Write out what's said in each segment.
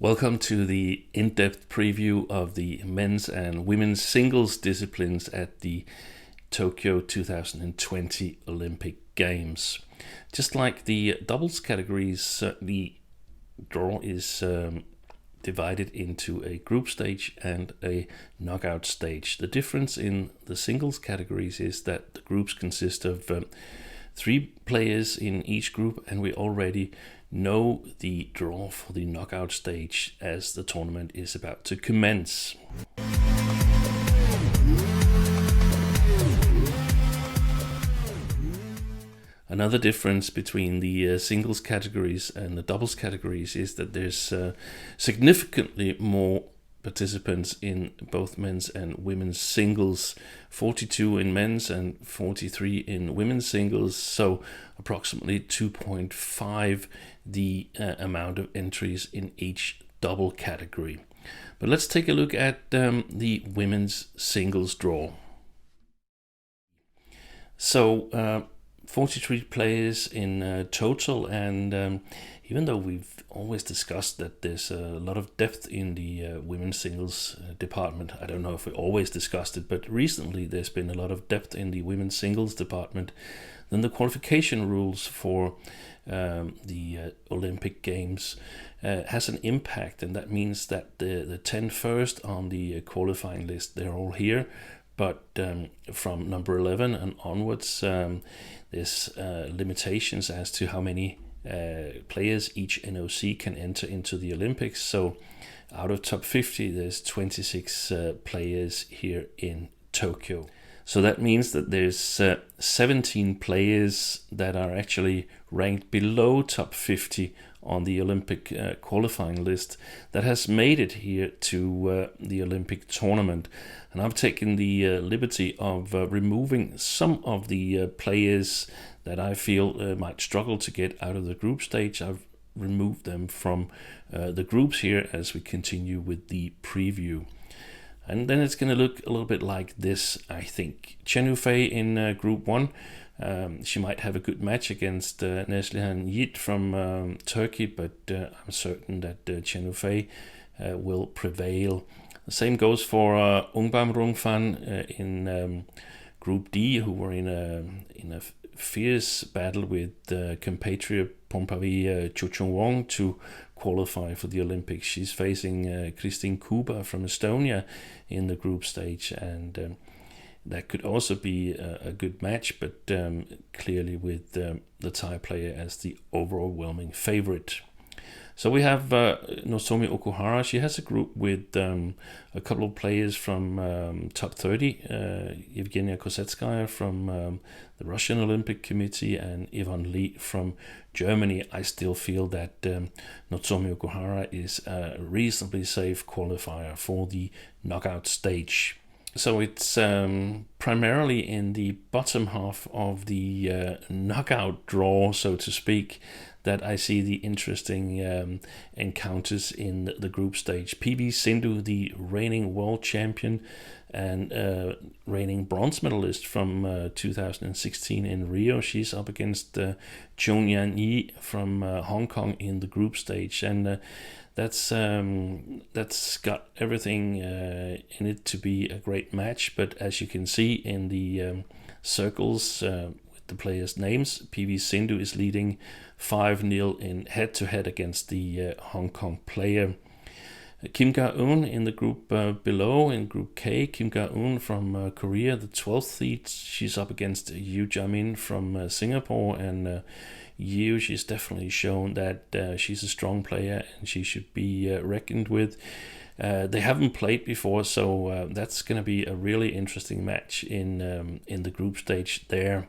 Welcome to the in-depth preview of the men's and women's singles disciplines at the Tokyo 2020 Olympic Games. Just like the doubles categories, the draw is divided into a group stage and a knockout stage. The difference in the singles categories is that the groups consist of 3 players in each group, and we already know the draw for the knockout stage as the tournament is about to commence. Another difference between the singles categories and the doubles categories is that there's significantly more participants in both men's and women's singles, 42 in men's and 43 in women's singles, so approximately 2.5 the amount of entries in each double category. But let's take a look at the women's singles draw. So 43 players in total, and even though we've always discussed that there's a lot of depth in the women's singles department, I don't know if we always discussed it, but recently there's been a lot of depth in the women's singles department, then the qualification rules for the Olympic Games has an impact, and that means that the 10 first on the qualifying list, they're all here, but from number 11 and onwards, there's limitations as to how many players each NOC can enter into the Olympics. So out of top 50, there's 26 players here in Tokyo. So that means that there's 17 players that are actually ranked below top 50 on the Olympic qualifying list that has made it here to the Olympic tournament. And I've taken the liberty of removing some of the players that I feel might struggle to get out of the group stage. I've removed them from the groups here as we continue with the preview. And then it's going to look a little bit like this, I think. ChenYufei in Group 1. She might have a good match against Neslihan Yiğit from Turkey, but I'm certain that ChenYufei will prevail. The same goes for Ungbam Rungfan in Group D, who were in a fierce battle with compatriot Pompavi Chuchungwong to qualify for the Olympics. She's facing Christine Kuba from Estonia in the group stage, and that could also be a good match, but clearly with the Thai player as the overwhelming favorite. So we have Nozomi Okuhara. She has a group with a couple of players from top 30, Evgenia Kosetskaya from the Russian Olympic Committee and Yvonne Lee from Germany. I still feel that Nozomi Okuhara is a reasonably safe qualifier for the knockout stage. So it's primarily in the bottom half of the knockout draw, so to speak, that I see the interesting encounters in the group stage. P.V. Sindhu, the reigning world champion and reigning bronze medalist from 2016 in Rio. She's up against Chong-Yan Yi from Hong Kong in the group stage, and that's got everything in it to be a great match. But as you can see in the circles with the players' names, P.V. Sindhu is leading 5-0 in head-to-head against the Hong Kong player. Kim Ga-eun in the group below, in Group K. Kim Ga-eun from Korea, the 12th seed. She's up against Yu Jamin from Singapore, and Yu, she's definitely shown that she's a strong player and she should be reckoned with. They haven't played before, so that's going to be a really interesting match in the group stage there.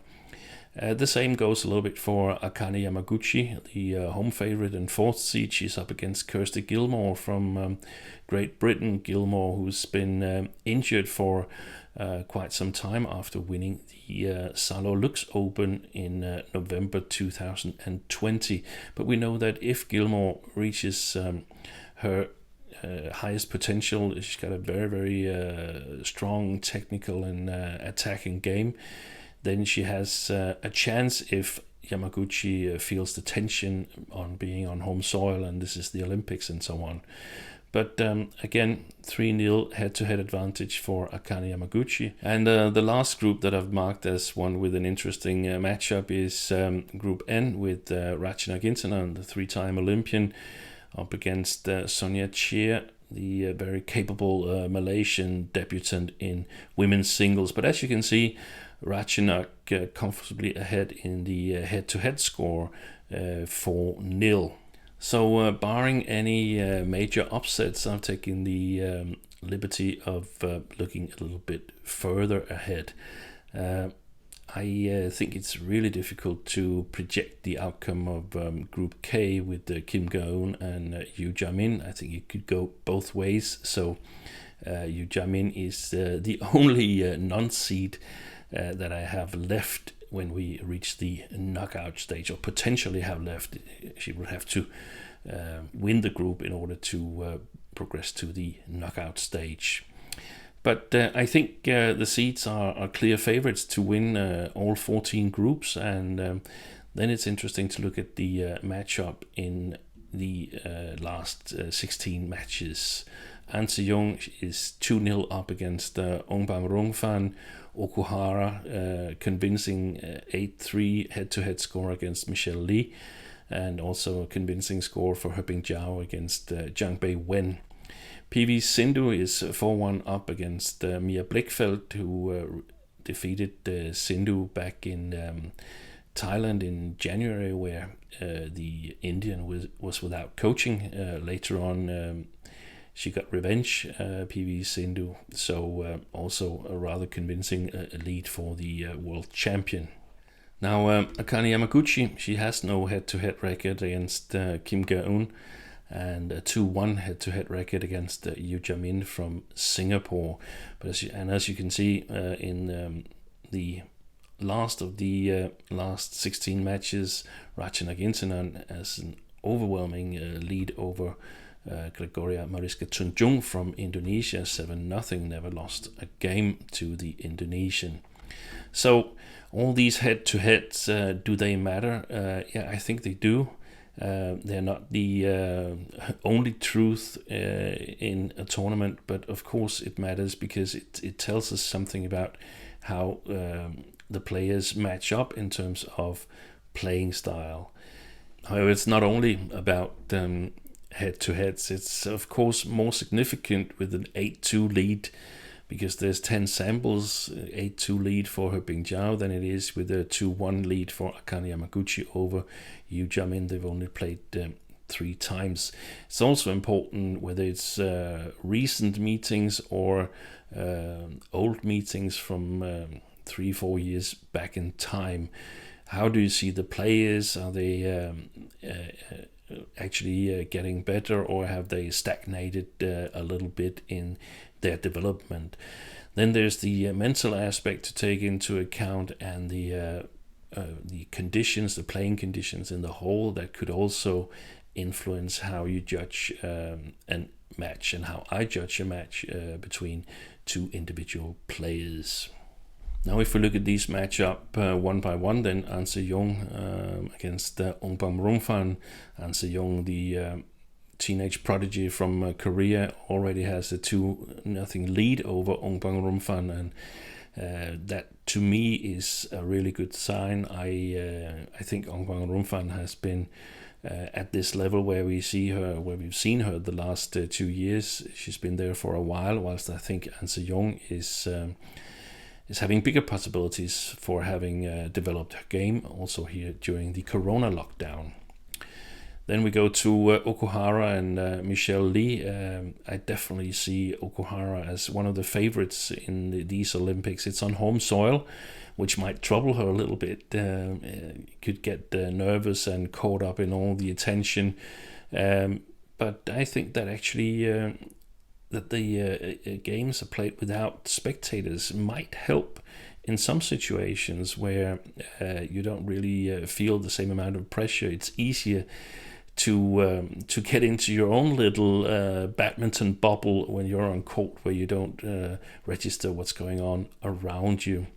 The same goes a little bit for Akane Yamaguchi, the home favorite and 4th seed. She's up against Kirsty Gilmore from Great Britain. Gilmore, who's been injured for quite some time after winning the Salo Lux Open in November 2020. But we know that if Gilmore reaches her highest potential, she's got a very, very strong technical and attacking game, then she has a chance, if Yamaguchi feels the tension on being on home soil, and this is the Olympics and so on. But again, 3-0 head-to-head advantage for Akane Yamaguchi. And the last group that I've marked as one with an interesting matchup is Group N with Ratchanok Inthanon, the 3-time Olympian, up against Sonia Chia, the very capable Malaysian debutant in women's singles. But as you can see, Ratchanok comfortably ahead in the head-to-head score, 4-0. So barring any major upsets, I'm taking the liberty of looking a little bit further ahead. I think it's really difficult to project the outcome of Group K with Kim Ga-eun and Yu Jamin. I think it could go both ways. So Yu Jamin is the only non-seed that I have left when we reach the knockout stage, or potentially have left. She would have to win the group in order to progress to the knockout stage. But I think the seeds are clear favorites to win all 14 groups, and then it's interesting to look at the matchup in the last 16 matches. An Se-young is 2-0 up against Ongbam Rongfan. Okuhara convincing 8-3 head-to-head score against Michelle Lee, and also a convincing score for her Bingjiao against Zhang Bei Wen. P.V. Sindhu is 4-1 up against Mia Blichfeldt, who defeated Sindhu back in Thailand in January, where the Indian was without coaching. Later on, she got revenge, P.V. Sindhu, so also a rather convincing lead for the world champion. Now, Akane Yamaguchi, she has no head-to-head record against Kim Ga-eun, and a 2-1 head-to-head record against Yu Jamin from Singapore. But as you can see in the last of the last 16 matches, Ratchanok Inthanon has an overwhelming lead over Gregoria Mariska Tunjung from Indonesia, 7-0, never lost a game to the Indonesian. So all these head-to-heads, do they matter? Yeah, I think they do. They're not the only truth in a tournament, but of course it matters because it tells us something about how the players match up in terms of playing style. However, it's not only about head-to-heads. It's of course more significant with an 8-2 lead, because there's 10 samples, 8-2 lead for her Bingjiao, than it is with a 2-1 lead for Akane Yamaguchi over Yu Jamin. They've only played 3 times. It's also important whether it's recent meetings or old meetings from 3-4 years back in time. How do you see the players? Are they actually getting better, or have they stagnated a little bit in their development? Then there's the mental aspect to take into account, and the conditions, the playing conditions in the whole, that could also influence how you judge a match and how I judge a match between 2 individual players. Now, if we look at these matchup one by one, then An Se-young against Ongbam Rongfan. An Se-young, the teenage prodigy from Korea, already has a 2-0 lead over Ongbam Rongfan, and that to me is a really good sign. I think Ongbam Rongfan has been at this level where we've seen her the last 2 years. She's been there for a while, whilst I think An Se-young is having bigger possibilities for having developed her game also here during the Corona lockdown. Then we go to Okuhara and Michelle Lee. I definitely see Okuhara as one of the favorites in these Olympics. It's on home soil, which might trouble her a little bit. Could get nervous and caught up in all the attention. But I think that actually that the games are played without spectators might help in some situations where you don't really feel the same amount of pressure. It's easier to get into your own little badminton bubble when you're on court, where you don't register what's going on around you.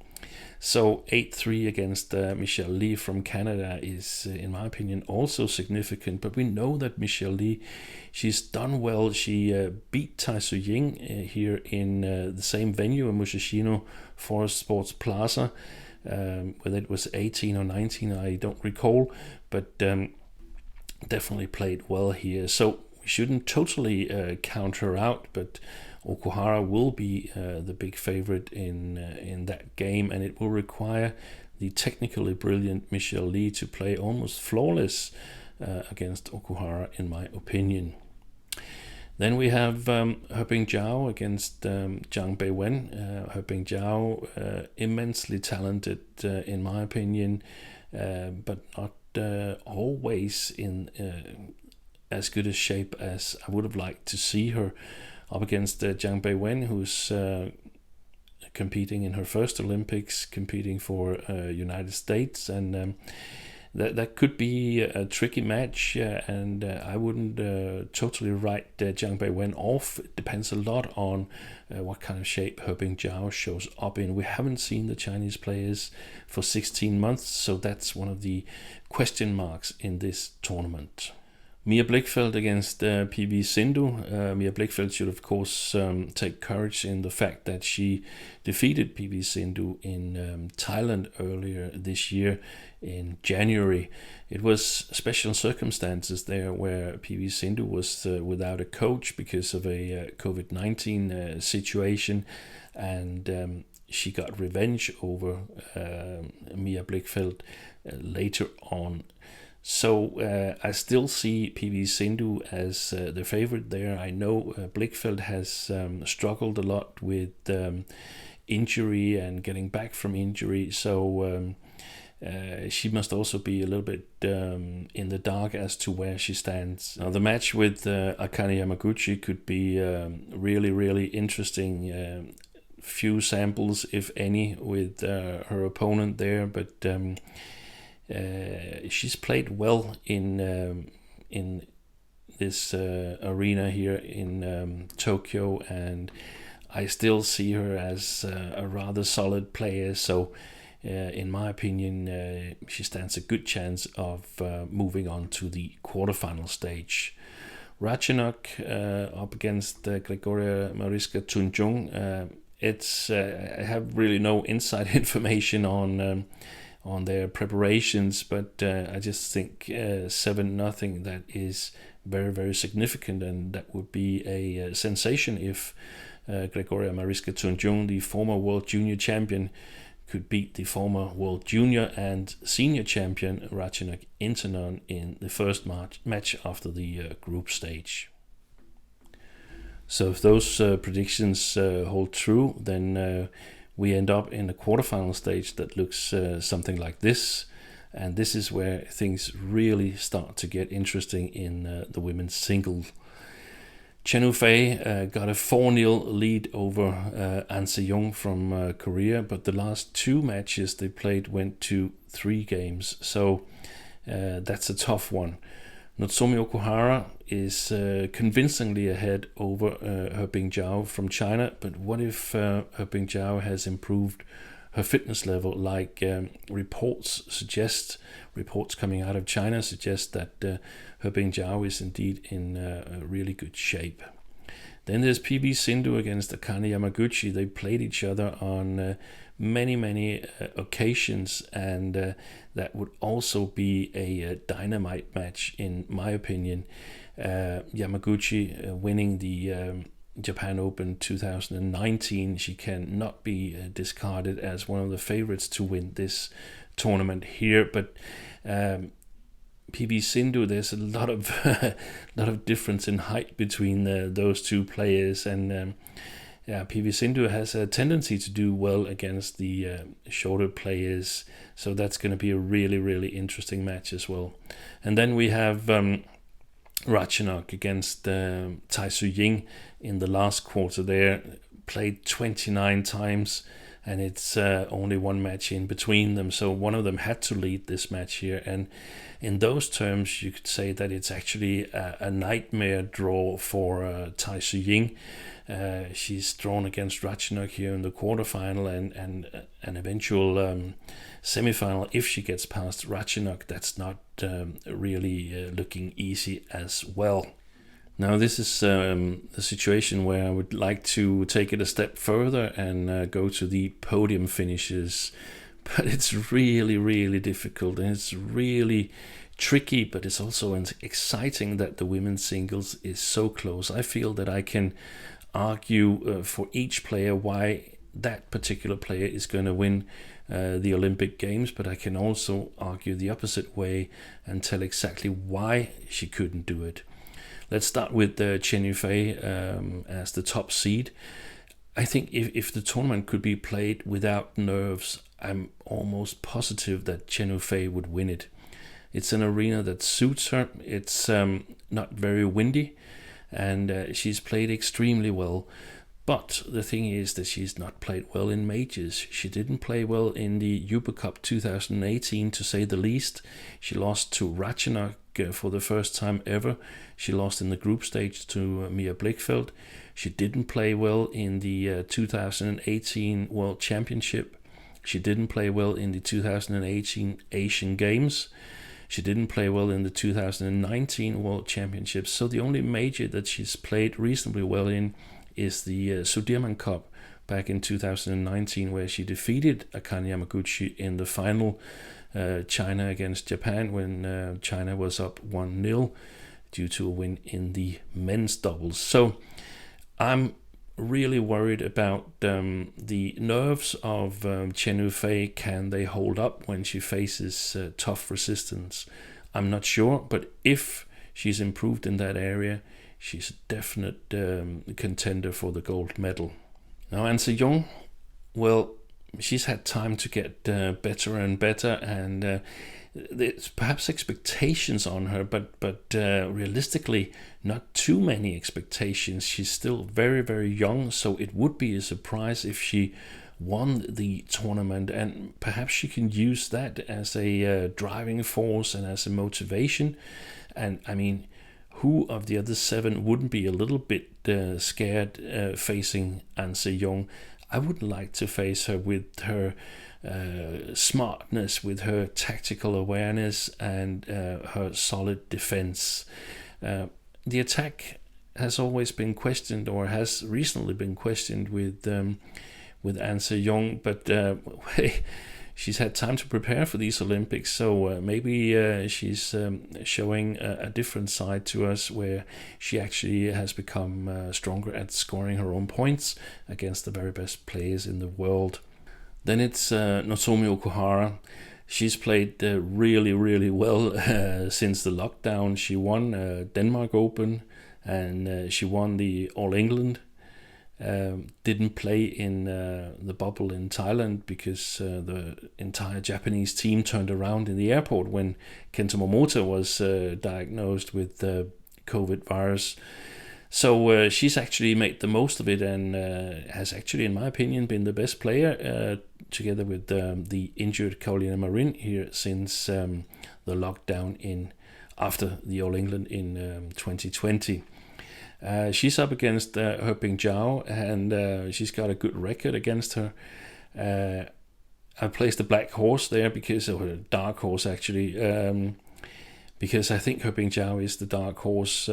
So 8-3 against Michelle Lee from Canada is, in my opinion, also significant. But we know that Michelle Lee, she's done well. She beat Tai Tzy Ying here in the same venue in Musashino Forest Sports Plaza. Whether it was 18 or 19, I don't recall. But definitely played well here. So we shouldn't totally count her out, but Okuhara will be the big favorite in that game, and it will require the technically brilliant Michelle Lee to play almost flawless against Okuhara, in my opinion. Then we have Bingjiao against Zhang Beiwen. Bingjiao, immensely talented, in my opinion, but not always in as good a shape as I would have liked to see her. Up against Zhang Beiwen, who's competing in her first Olympics, competing for United States, and that could be a tricky match, and I wouldn't totally write Zhang Beiwen off. It depends a lot on what kind of shape Bingjiao shows up in. We haven't seen the Chinese players for 16 months, so that's one of the question marks in this tournament. Mia Blichfeld against P.V. Sindhu. Mia Blichfeld should, of course, take courage in the fact that she defeated P.V. Sindhu in Thailand earlier this year in January. It was special circumstances there where P.V. Sindhu was without a coach because of a COVID-19 situation, and she got revenge over Mia Blichfeld later on. So I still see P.V. Sindhu as the favorite there. I know Blichfeld has struggled a lot with injury and getting back from injury, so she must also be a little bit in the dark as to where she stands. Now, the match with Okuhara Yamaguchi could be really, really interesting. Few samples, if any, with her opponent there, but she's played well in this arena here in Tokyo, and I still see her as a rather solid player. So, in my opinion, she stands a good chance of moving on to the quarterfinal stage. Ratchanok up against Gregoria Mariska Tunjung. I have really no inside information on their preparations, but I just think 7-0, that is very, very significant, and that would be a sensation if Gregoria Mariska Tunjung, the former world junior champion, could beat the former world junior and senior champion Ratchanok Inthanon in the first match after the group stage. So if those predictions hold true, then we end up in a quarterfinal stage that looks something like this. And this is where things really start to get interesting in the women's single. ChenYufei got a 4-0 lead over An Se-young from Korea, but the last two matches they played went to 3 games. So that's a tough one. Nozomi Okuhara is convincingly ahead over Bingjiao from China, but what if Bingjiao has improved her fitness level, like reports coming out of China suggest that Bingjiao is indeed in really good shape. Then there's P.V. Sindhu against Okuhara Yamaguchi. They played each other on many occasions, and that would also be a dynamite match in my opinion. Yamaguchi winning the Japan Open 2019, she cannot be discarded as one of the favorites to win this tournament here. But P.V. Sindhu, there's a lot of difference in height between those two players, and P.V. Sindhu has a tendency to do well against the shorter players, so that's going to be a really interesting match as well. And then we have Ratchanok against Tai Tzy Ying in the last quarter there, played 29 times and it's only one match in between them, so one of them had to lead this match here. And in those terms, you could say that it's actually a nightmare draw for Tai Tzy Ying. She's drawn against Ratchanok here in the quarterfinal, and an eventual semifinal. If she gets past Ratchanok, that's not really looking easy as well. Now, this is a situation where I would like to take it a step further and go to the podium finishes. But it's really, really difficult, and it's really tricky, but it's also exciting that the women's singles is so close. I feel that I can argue for each player why that particular player is going to win the Olympic Games, but I can also argue the opposite way and tell exactly why she couldn't do it. Let's start with ChenYufei as the top seed. I think if the tournament could be played without nerves, I'm almost positive that ChenYufei would win it. It's an arena that suits her. It's not very windy, and she's played extremely well. But the thing is that she's not played well in majors. She didn't play well in the Uber Cup 2018, to say the least. She lost to Ratchanok for the first time ever. She lost in the group stage to Mia Blichfeld. She didn't play well in the 2018 World Championship. She didn't play well in the 2018 Asian Games. She didn't play well in the 2019 World Championships. So the only major that she's played reasonably well in is the Sudirman Cup back in 2019, where she defeated Okuhara and Yamaguchi in the final, China against Japan, when China was up 1-0 due to a win in the men's doubles. So I'm really worried about the nerves of ChenYufei. Can they hold up when she faces tough resistance? I'm not sure, but if she's improved in that area, she's a definite contender for the gold medal. Now, An Se Young, well, she's had time to get better and better, and there's perhaps expectations on her, but realistically, not too many expectations. She's still very, very young, so it would be a surprise if she won the tournament, and perhaps she can use that as a driving force and as a motivation. And I mean, who of the other 7 wouldn't be a little bit scared facing An Se Young? I would like to face her with her smartness, with her tactical awareness, and her solid defense. The attack has always been questioned, or has recently been questioned with An Se Young, but she's had time to prepare for these Olympics, so maybe she's showing a different side to us, where she actually has become stronger at scoring her own points against the very best players in the world. Then it's Nozomi Okuhara. She's played really, really well since the lockdown. She won Denmark Open, and she won the All England. Didn't play in the bubble in Thailand because the entire Japanese team turned around in the airport when Kento Momota was diagnosed with COVID virus. So she's actually made the most of it, and has actually, in my opinion, been the best player together with the injured Carolina Marin here since the lockdown after the All England in 2020. She's up against her Bingjiao, and she's got a good record against her. I placed a black horse there or a dark horse actually, because I think her Bingjiao is the dark horse.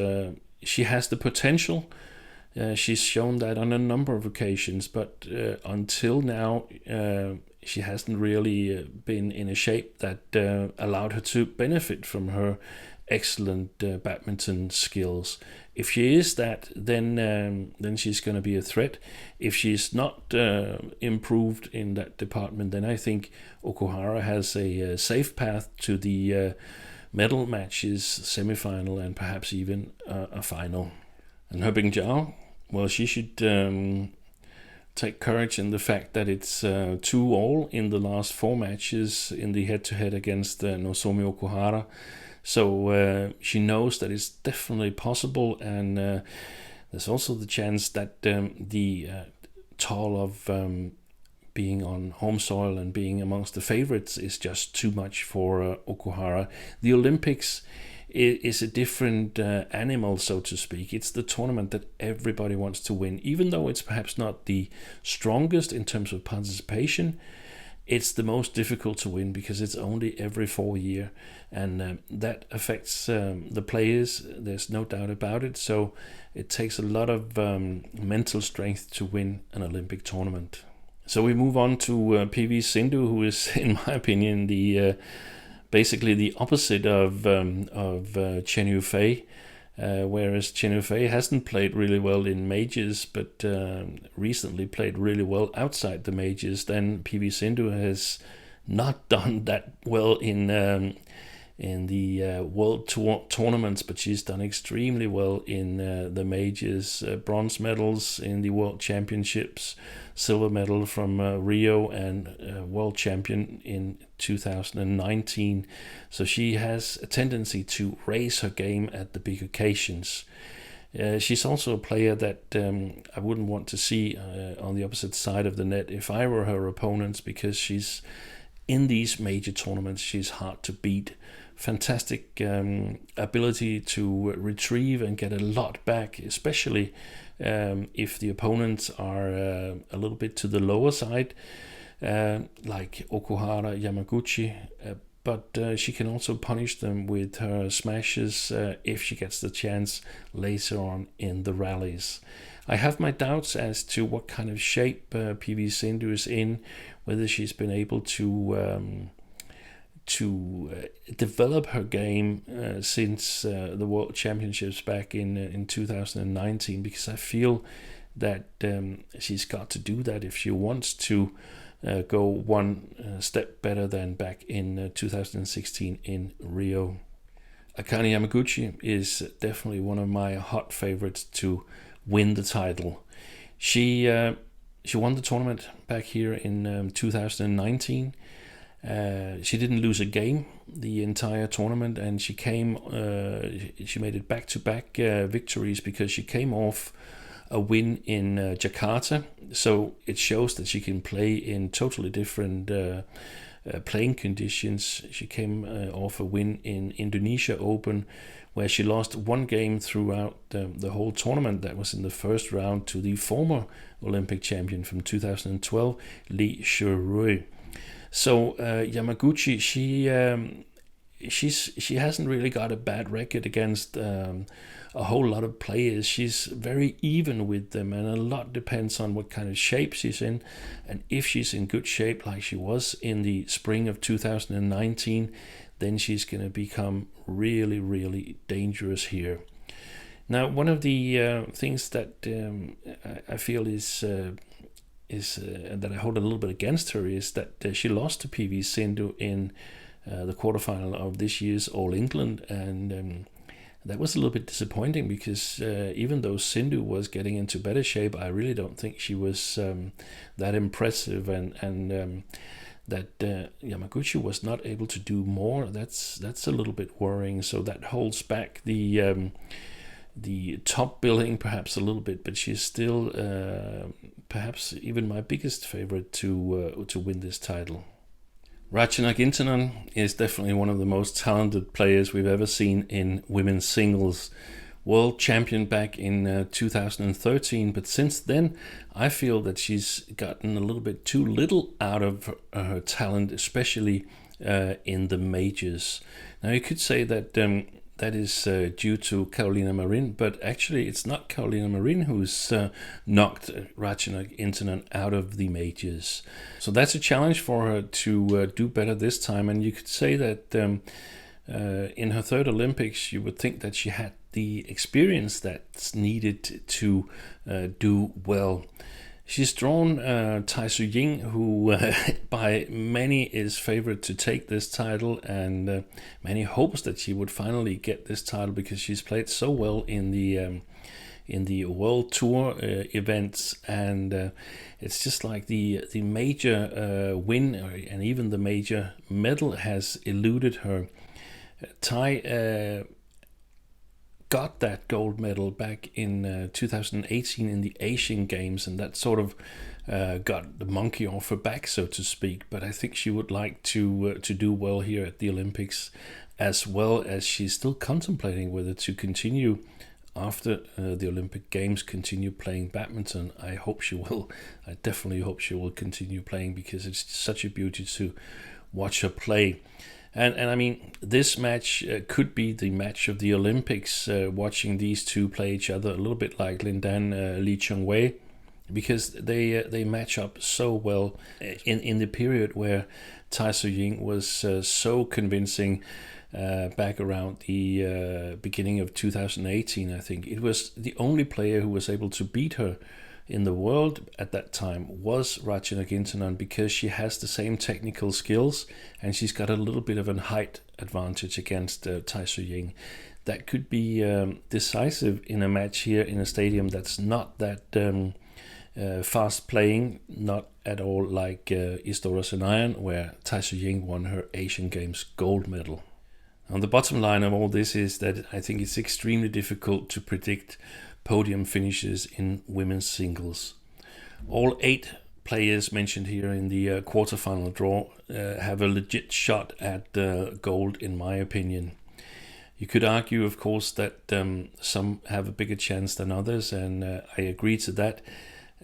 She has the potential. She's shown that on a number of occasions, but until now, she hasn't really been in a shape that allowed her to benefit from her excellent badminton skills. If she is that, then she's going to be a threat. If she's not improved in that department, then I think Okuhara has a safe path to the medal matches, semifinal, and perhaps even a final. And her Bingjiao, well, she should take courage in the fact that it's 2-2 in the last 4 matches in the head-to-head against Nozomi Okuhara. So she knows that it's definitely possible, and there's also the chance that the toll of being on home soil and being amongst the favorites is just too much for Okuhara. The Olympics is a different animal, so to speak. It's the tournament that everybody wants to win, even though it's perhaps not the strongest in terms of participation. It's the most difficult to win because it's only every 4 years, and that affects the players. There's no doubt about it. So it takes a lot of mental strength to win an Olympic tournament. So we move on to P.V. Sindhu, who is, in my opinion, the basically the opposite of ChenYufei. Whereas ChenYufei hasn't played really well in majors, but recently played really well outside the majors, then P.V. Sindhu has not done that well in the World Tour tournaments, but she's done extremely well in the majors. Bronze medals in the World Championships, silver medal from Rio, and world champion in 2019. So she has a tendency to raise her game at the big occasions. She's also a player that I wouldn't want to see on the opposite side of the net if I were her opponents, because she's in these major tournaments, she's hard to beat. Fantastic ability to retrieve and get a lot back, especially if the opponents are a little bit to the lower side, like Okuhara, Yamaguchi. But she can also punish them with her smashes if she gets the chance later on in the rallies. I have my doubts as to what kind of shape P.V. Sindhu is in, whether she's been able to develop her game since the World Championships back in 2019, because I feel that she's got to do that if she wants to go one step better than back in 2016 in Rio. Akane Yamaguchi is definitely one of my hot favorites to win the title. She won the tournament back here in 2019. She didn't lose a game the entire tournament, and she made it back-to-back victories because she came off a win in Jakarta. So it shows that she can play in totally different playing conditions. She came off a win in Indonesia Open, where she lost one game throughout the whole tournament. That was in the first round to the former Olympic champion from 2012, Lee Zii Hia. So Yamaguchi, she hasn't really got a bad record against a whole lot of players. She's very even with them, and a lot depends on what kind of shape she's in. And if she's in good shape, like she was in the spring of 2019, then she's going to become really, really dangerous here. Now, one of the things that I feel is that I hold a little bit against her is that she lost to P.V. Sindhu in the quarterfinal of this year's All England, and that was a little bit disappointing because even though Sindhu was getting into better shape, I really don't think she was that impressive, and that Yamaguchi was not able to do more. That's a little bit worrying. So that holds back the top billing perhaps a little bit, but she's still perhaps even my biggest favorite to win this title. Ratchanok Inthanon is definitely one of the most talented players we've ever seen in women's singles. World champion back in 2013, but since then I feel that she's gotten a little bit too little out of her talent, especially in the majors. Now you could say that that is due to Carolina Marin, but actually it's not Carolina Marin who's knocked Ratchanok Inthanon out of the majors. So that's a challenge for her to do better this time, and you could say that in her third Olympics you would think that she had the experience that's needed to do well. She's drawn Tai Tzy Ying, who by many is favored to take this title, and many hopes that she would finally get this title because she's played so well in the World Tour events, and it's just like the major win and even the major medal has eluded her. Tai got that gold medal back in 2018 in the Asian Games, and that sort of got the monkey off her back, so to speak. But I think she would like to do well here at the Olympics, as well as she's still contemplating whether to continue after the Olympic Games, continue playing badminton. I hope she will. I definitely hope she will continue playing, because it's such a beauty to watch her play. And I mean, this match could be the match of the Olympics, watching these two play each other, a little bit like Lin Dan, Lee ChenYufei, because they match up so well in the period where Tai Tzy Ying was so convincing. Back around the beginning of 2018, I think it was the only player who was able to beat her in the world at that time was Ratchanok Inthanon, because she has the same technical skills and she's got a little bit of a height advantage against Tai Tzy Ying. That could be decisive in a match here in a stadium that's not that fast playing, not at all like Istoria, where Tai Tzy Ying won her Asian Games gold medal. And the bottom line of all this is that I think it's extremely difficult to predict podium finishes in women's singles. All 8 players mentioned here in the quarterfinal draw have a legit shot at gold, in my opinion. You could argue, of course, that some have a bigger chance than others, and I agree to that.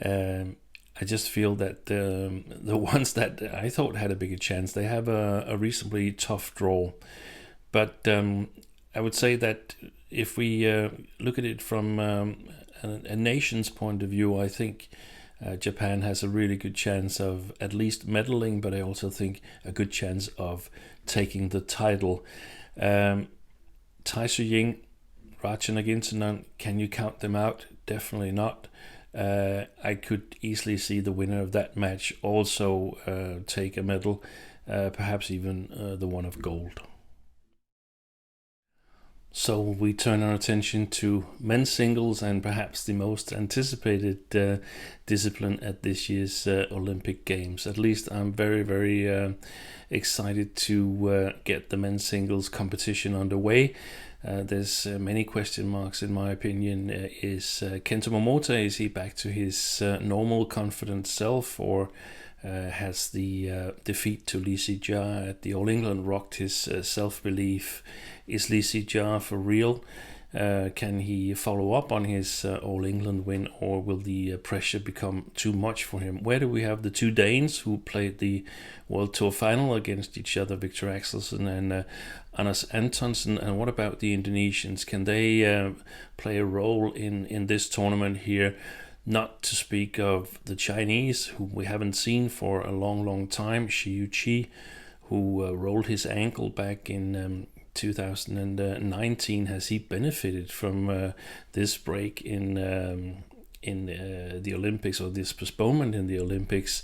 I just feel that the ones that I thought had a bigger chance, they have a reasonably tough draw. But I would say that if we look at it from a nation's point of view, I think Japan has a really good chance of at least medaling, but I also think a good chance of taking the title. Tai Tzy Ying, Ratchanok Inthanon, can you count them out? Definitely not. I could easily see the winner of that match also take a medal, perhaps even the one of gold. So we turn our attention to men's singles, and perhaps the most anticipated discipline at this year's Olympic Games. At least I'm very, very excited to get the men's singles competition underway. There's many question marks, in my opinion. Is Kento Momota, is he back to his normal confident self, or has the defeat to Lee Zii Hia at the All England rocked his self-belief? Is Lee Zii Hia for real? Can he follow up on his All England win, or will the pressure become too much for him? Where do we have the two Danes who played the World Tour final against each other, Viktor Axelsen and Anders Antonsen? And what about the Indonesians? Can they play a role in this tournament here? Not to speak of the Chinese, who we haven't seen for a long, long time. Shi Yuqi, who rolled his ankle back in 2019. Has he benefited from this break in the Olympics, or this postponement in the Olympics?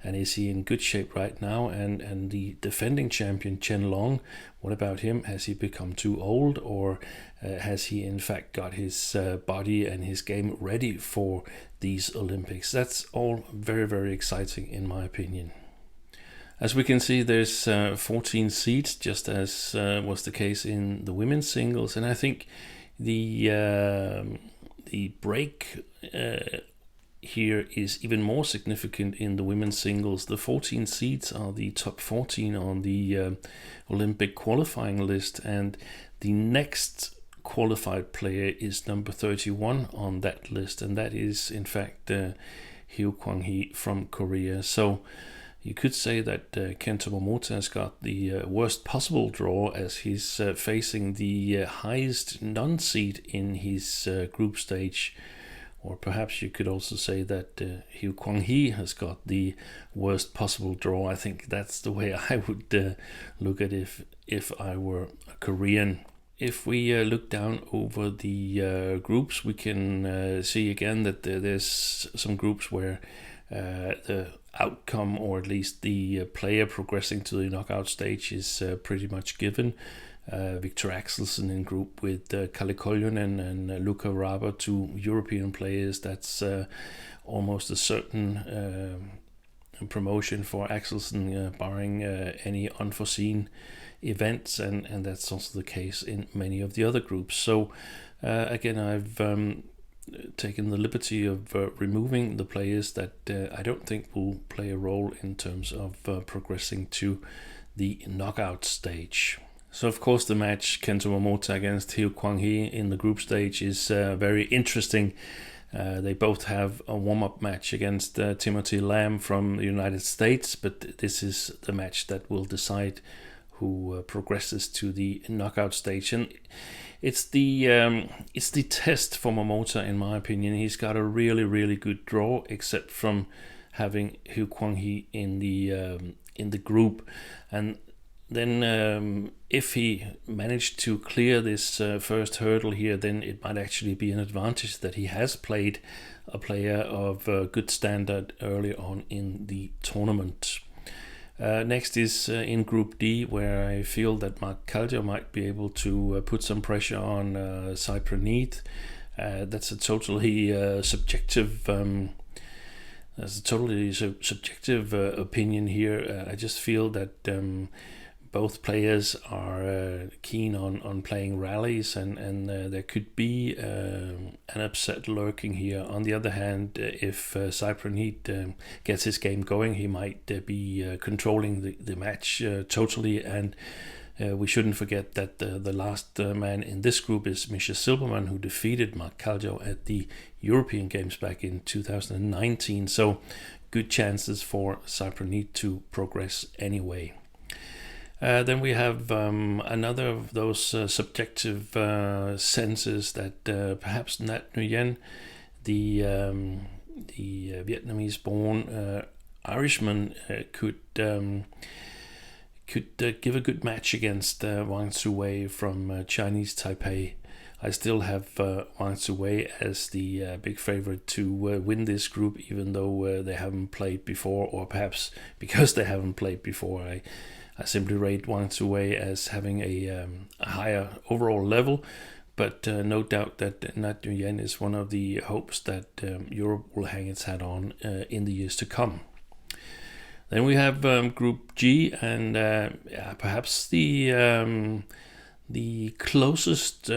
And is he in good shape right now? And the defending champion Chen Long, what about him? Has he become too old, or has he in fact got his body and his game ready for these Olympics? That's all very, very exciting, in my opinion. As we can see, there's 14 seeds, just as was the case in the women's singles, and I think the break here is even more significant in the women's singles. The 14 seeds are the top 14 on the Olympic qualifying list, and the next qualified player is number 31 on that list, and that is in fact Hyo Kwang-hee from Korea. So you could say that Kento Momota has got the worst possible draw, as he's facing the highest non-seed in his group stage. Or perhaps you could also say that Hyo Kwang-hee has got the worst possible draw. I think that's the way I would look at it if I were a Korean. If we look down over the groups, we can see again that there's some groups where the outcome, or at least the player progressing to the knockout stage, is pretty much given. Viktor Axelsen in group with Kalle Koljonen and Luka Raba, two European players. That's almost a certain promotion for Axelsen, barring any unforeseen events, and that's also the case in many of the other groups. So again, I've taken the liberty of removing the players that I don't think will play a role in terms of progressing to the knockout stage. So of course the match Kento Momota against Hieu Kwang-hee in the group stage is very interesting. They both have a warm-up match against Timothy Lam from the United States, but this is the match that will decide who progresses to the knockout stage. And it's the test for Momota, in my opinion. He's got a really, really good draw, except from having Hieu Kwang-hee in the group. And then if he managed to clear this first hurdle here, then it might actually be an advantage that he has played a player of good standard early on in the tournament. Next is in Group D, where I feel that Mark Kallio might be able to put some pressure on Sai Praneeth. That's a totally subjective opinion here. I just feel that both players are keen on playing rallies, and there could be an upset lurking here. On the other hand, if Sai Praneeth gets his game going, he might be controlling the match totally, and we shouldn't forget that the last man in this group is Misha Silberman, who defeated Mark Kallio at the European Games back in 2019. So good chances for Sai Praneeth to progress anyway. Then we have another of those subjective senses that perhaps Nat Nguyen, the Vietnamese-born Irishman, could give a good match against Wang Tzu-wei from Chinese Taipei. I still have Wang Tzu-wei as the big favorite to win this group, even though they haven't played before, or perhaps because they haven't played before. I simply rate Wang Tzu-wei as having a higher overall level, but no doubt that Nat Nguyen is one of the hopes that Europe will hang its hat on in the years to come. Then we have Group G, and perhaps the closest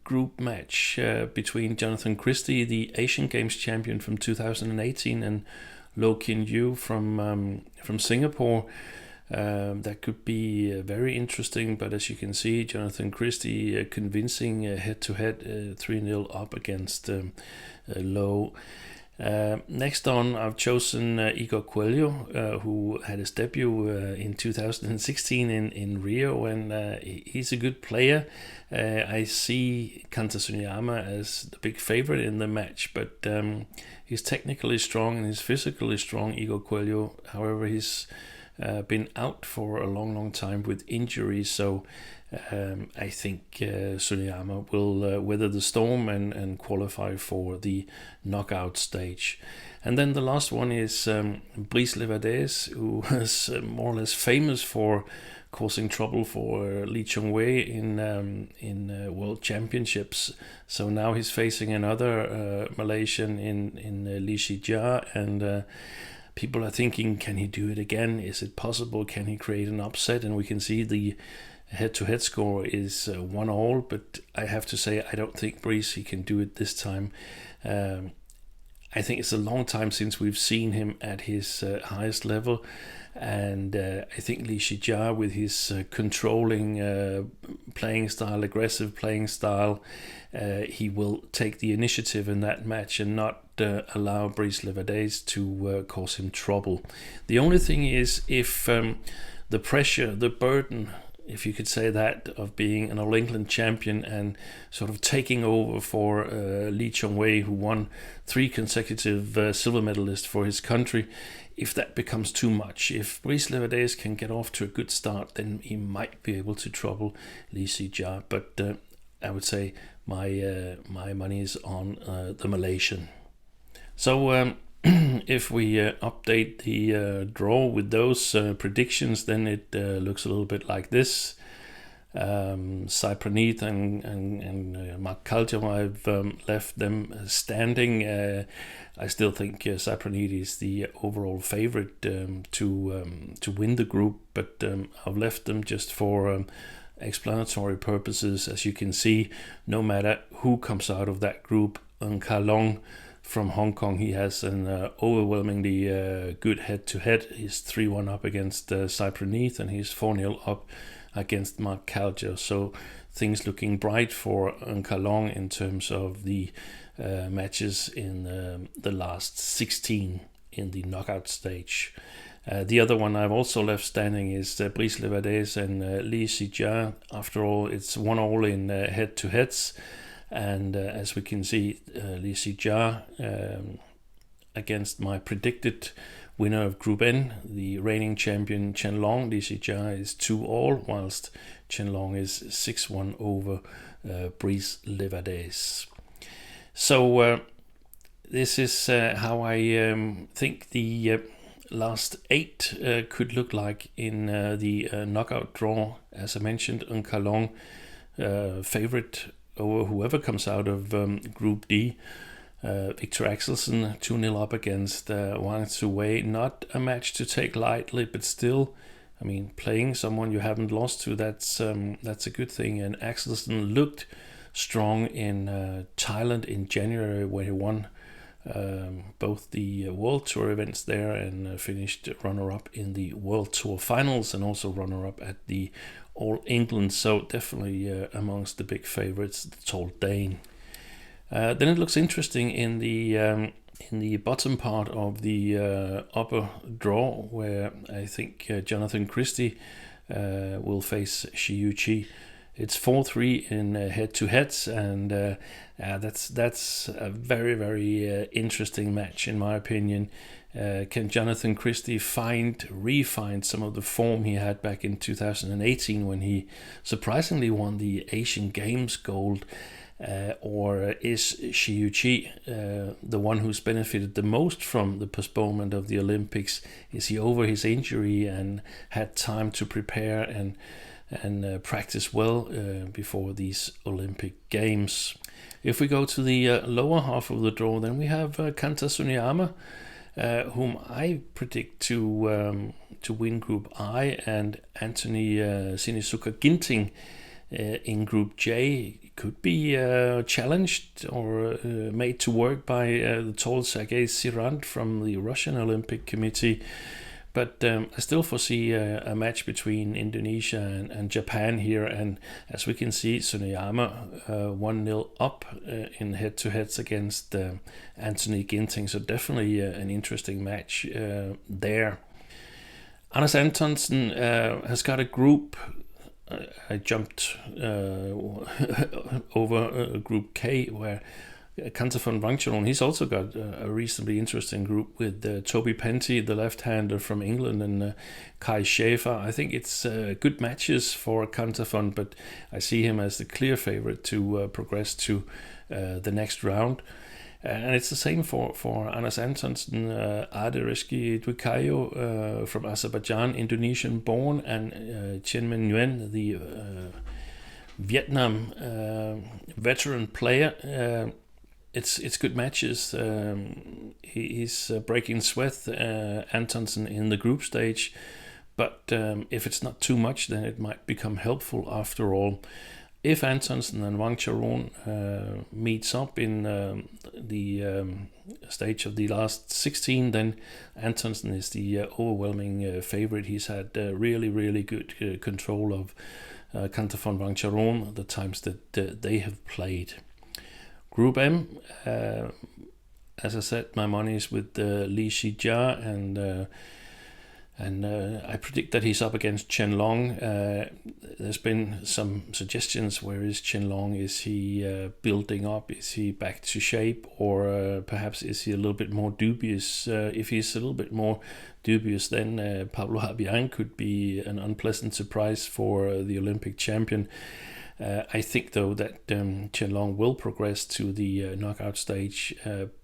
group match between Jonathan Christie, the Asian Games champion from 2018, and Lo Kin Yew from Singapore. That could be very interesting, but as you can see, Jonathan Christie convincing head-to-head 3-0 up against Lo. Next on, I've chosen Igor Coelho, who had his debut in 2016 in Rio, and he's a good player. I see Kanta Sunyama as the big favorite in the match, but he's technically strong and he's physically strong, Igor Coelho. However, he's been out for a long time with injuries, so I think Sunyama will weather the storm and qualify for the knockout stage. And then the last one is Brice Levadès, who is more or less famous for causing trouble for Lee Chong-wei in World Championships. So now he's facing another Malaysian in Lee Zii Hia, and people are thinking, can he do it again? Is it possible? Can he create an upset? And we can see the head-to-head score is 1-1, but I have to say I don't think Brice he can do it this time. I think it's a long time since we've seen him at his highest level, and I think Lee Zii Hia, with his controlling playing style, aggressive playing style, he will take the initiative in that match and not allow Brice Levadès to cause him trouble. The only thing is, if the pressure, the burden, if you could say that, of being an All England champion and sort of taking over for Lee Chong-wei, who won 3 consecutive silver medalists for his country, if that becomes too much, if Brice Levadès can get off to a good start, then he might be able to trouble Lee Zii Hia. But I would say my money is on the Malaysian. So if we update the draw with those predictions, then it looks a little bit like this. Sai Praneeth and Mark Kallio, I've left them standing. I still think Sai Praneeth is the overall favorite to win the group, but I've left them just for explanatory purposes. As you can see, no matter who comes out of that group, Long from Hong Kong. He has an overwhelmingly good head-to-head. He's 3-1 up against Cypronese, and he's 4-0 up against Mark Calger. So things looking bright for Long in terms of the matches in the last 16 in the knockout stage. The other one I've also left standing is Brice Levadès and Lee Zii Hia. After all, it's 1-1 in head-to-heads. And as we can see, Lee Zii Hia against my predicted winner of Group N, the reigning champion Chen Long. Lee Zii Hia is 2-2, whilst Chen Long is 6-1 over Brice Levadès. So this is how I think the last 8 could look like in the knockout draw. As I mentioned, Long favorite over whoever comes out of Group D. Viktor Axelsen 2-0 up against Wang Zuwei. Not a match to take lightly, but still, I mean, playing someone you haven't lost to, that's a good thing. And Axelsen looked strong in Thailand in January, where he won both the World Tour events there and finished runner-up in the World Tour finals and also runner-up at the All England. So definitely amongst the big favorites, the tall Dane. Then it looks interesting in the bottom part of the upper draw, where I think Jonathan Christie will face Xiu. It's 4-3 in head-to-heads, and that's a very, very interesting match in my opinion. Can Jonathan Christie refine some of the form he had back in 2018 when he surprisingly won the Asian Games gold? Or is Xiu the one who's benefited the most from the postponement of the Olympics? Is he over his injury and had time to prepare and practice well before these Olympic Games? If we go to the lower half of the draw, then we have Kanta Suneyama, whom I predict to win Group I, and Anthony Sinisuka Ginting in Group J. Could be challenged or made to work by the tall Sergei Sirant from the Russian Olympic Committee. But I still foresee a match between Indonesia and Japan here. And as we can see, Suneyama 1-0 up in head-to-heads against Anthony Ginting. So definitely an interesting match there. Anders Antonsen has got a group. I jumped over Group K, where Kanta von Wangcharon, he's also got a reasonably interesting group with Toby Penty, the left-hander from England, and Kai Schäfer. I think it's good matches for Kanta von, but I see him as the clear favorite to progress to the next round. And it's the same for Anders Antonsen, Adereski Dwikayo from Azerbaijan, Indonesian born, and Chen Nguyen, the Vietnam veteran player. It's good matches. He's breaking sweat, Antonsen, in the group stage, but if it's not too much, then it might become helpful after all. If Antonsen and Wangcharon meets up in the stage of the last 16, then Antonsen is the overwhelming favorite. He's had really, really good control of Kanta von Wangcharon the times that they have played. Group M, as I said, my money is with Lee Zii Hia, and I predict that he's up against Chen Long. There's been some suggestions. Where is Chen Long? Is he building up? Is he back to shape? Or perhaps is he a little bit more dubious? If he's a little bit more dubious, then Pablo Habian could be an unpleasant surprise for the Olympic champion. I think, though, that Chen Long will progress to the knockout stage,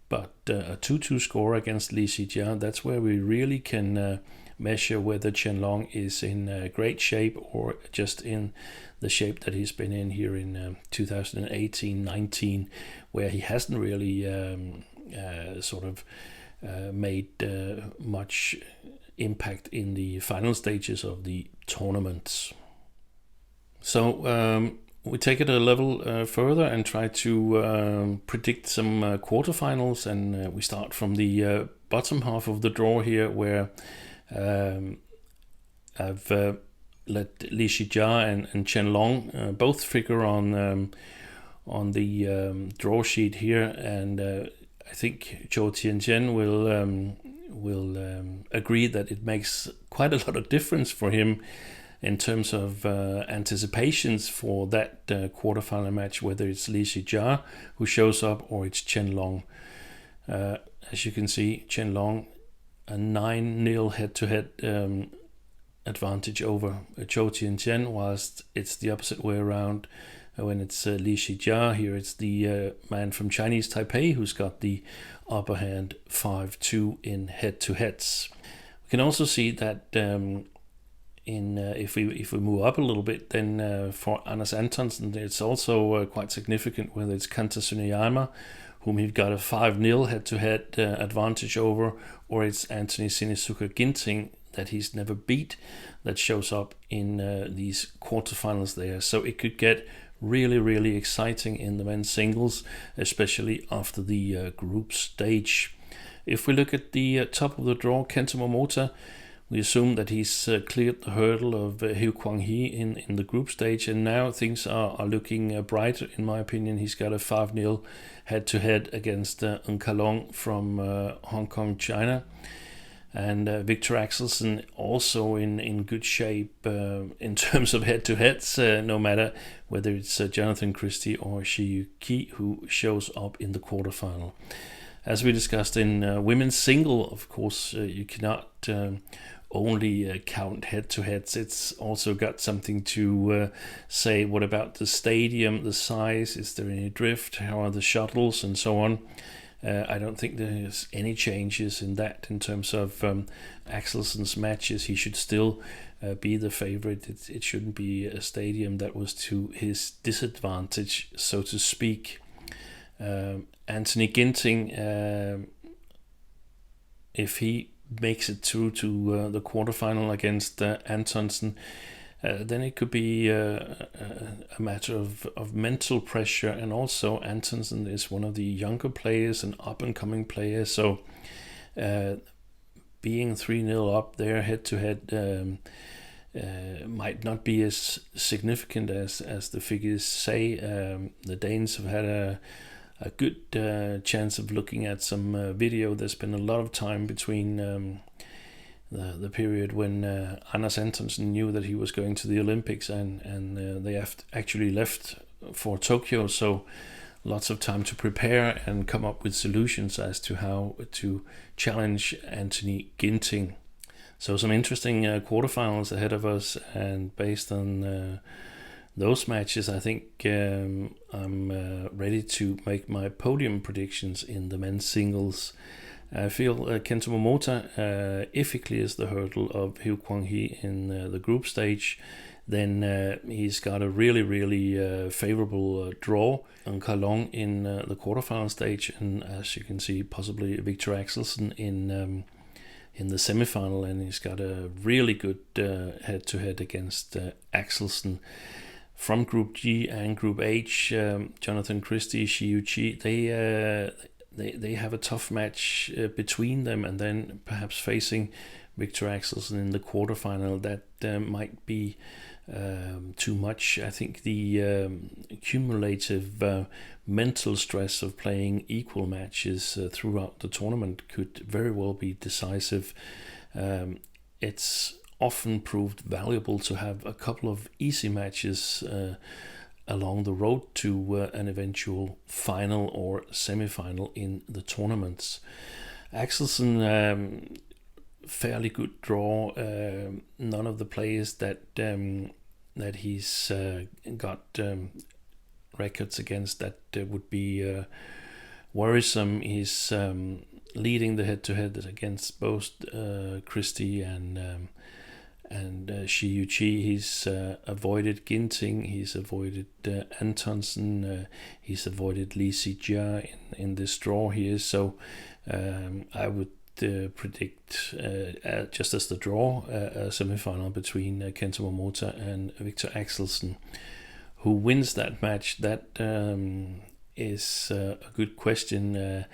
but a 2-2 score against Lee Zii Hia, that's where we really can measure whether Chen Long is in great shape or just in the shape that he's been in here in 2018-19, where he hasn't really made much impact in the final stages of the tournaments. So we take it a level further and try to predict some quarterfinals, and we start from the bottom half of the draw here, where I've let Lee Zii Hia and Chen Long both figure on the draw sheet here, and I think Zhou Tianjian will agree that it makes quite a lot of difference for him in terms of anticipations for that quarterfinal match, whether it's Lee Zii Hia who shows up or it's Chen Long. As you can see, Chen Long, a 9-0 head-to-head advantage over Zhou Tianjian, whilst it's the opposite way around when it's Lee Zii Hia. Here it's the man from Chinese Taipei who's got the upper hand 5-2 in head-to-heads. We can also see that if we move up a little bit, then for Anders Antonsen, it's also quite significant whether it's Kanta Tsuneyama, whom he's got a 5-0 head-to-head advantage over, or it's Anthony Sinisuka Ginting that he's never beat that shows up in these quarterfinals there. So it could get really, really exciting in the men's singles, especially after the group stage. If we look at the top of the draw, Kento Momota, we assume that he's cleared the hurdle of Hiu Kwang-hee in the group stage, and now things are looking brighter, in my opinion. He's got a 5-0 head-to-head against Ng Kalong from Hong Kong, China. And Viktor Axelsen also in good shape in terms of head-to-heads, no matter whether it's Jonathan Christie or Shi Yuqi who shows up in the quarterfinal. As we discussed in women's single, of course, you cannot only count head-to-heads. It's also got something to say. What about the stadium, the size? Is there any drift? How are the shuttles and so on? I don't think there's any changes in that in terms of Axelsen's matches. He should still be the favorite. It shouldn't be a stadium that was to his disadvantage, so to speak. Anthony Ginting, if he makes it through to the quarterfinal against Antonsen, then it could be a matter of mental pressure, and also Antonsen is one of the younger players and up-and-coming players, so being 3-0 up there head-to-head might not be as significant as the figures say. The Danes have had a good chance of looking at some video. There's been a lot of time between the period when Anders Antonsen knew that he was going to the Olympics and they have actually left for Tokyo, so lots of time to prepare and come up with solutions as to how to challenge Anthony Ginting. So some interesting quarterfinals ahead of us, and based on those matches, I think I'm ready to make my podium predictions in the men's singles. I feel Kento Momota, if he clears the hurdle of Hiu Kwang-hee in the group stage, then he's got a really, really favorable draw. Ng Kalong in the quarterfinal stage, and as you can see, possibly Viktor Axelsen in the semifinal, and he's got a really good head-to-head against Axelsen. From Group G and Group H, Jonathan Christie, Shi Yuqi, they have a tough match between them, and then perhaps facing Viktor Axelsen in the quarterfinal. That might be too much. I think the cumulative mental stress of playing equal matches throughout the tournament could very well be decisive. It's often proved valuable to have a couple of easy matches along the road to an eventual final or semi-final in the tournaments. Axelsen, fairly good draw. None of the players that he's got records against that would be worrisome. He's leading the head-to-head against both Christie and Shi Yuqi. He's avoided Ginting, he's avoided Antonsen, he's avoided Lee Zii Hia in this draw here. So I would predict, just as the draw, a semi-final between Kento Momota and Viktor Axelsen. Who wins that match? That is a good question.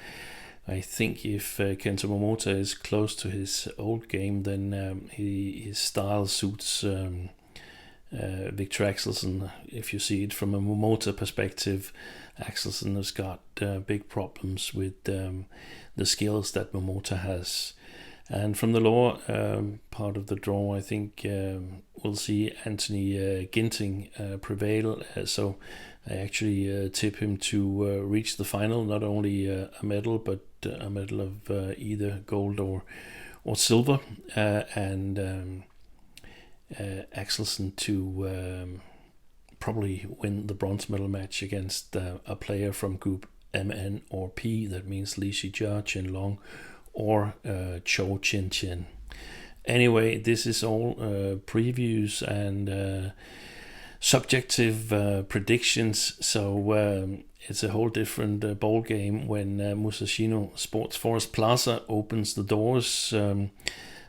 I think if Kento Momota is close to his old game, then his style suits Viktor Axelsen. If you see it from a Momota perspective, Axelsen has got big problems with the skills that Momota has. And from the lower part of the draw, I think we'll see Anthony Ginting prevail. So I actually tip him to reach the final, not only a medal, but a medal of either gold or silver, and Axelsen to probably win the bronze medal match against a player from Group M, N, or P. That means Lee Zii Hia, Chen Long, or Chou Chen. Anyway, this is all previews and subjective predictions, so it's a whole different ball game when Musashino Sports Forest Plaza opens the doors.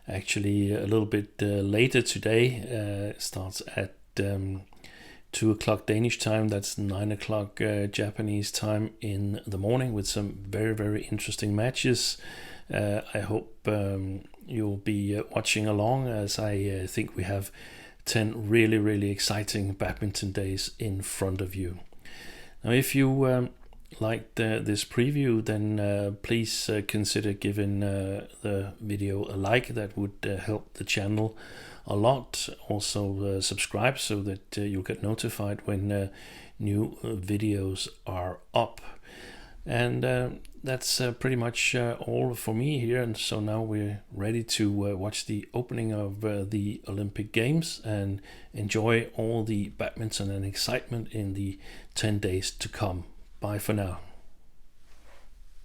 Actually, a little bit later today. Starts at 2 o'clock Danish time. That's 9 o'clock Japanese time in the morning, with some very, very interesting matches. I hope you'll be watching along, as I think we have 10 really, really exciting badminton days in front of you. Now, if you liked this preview, then please consider giving the video a like. That would help the channel a lot. Also subscribe so that you'll get notified when new videos are up. And that's pretty much all for me here. And so now we're ready to watch the opening of the Olympic Games and enjoy all the badminton and excitement in the 10 days to come. Bye for now.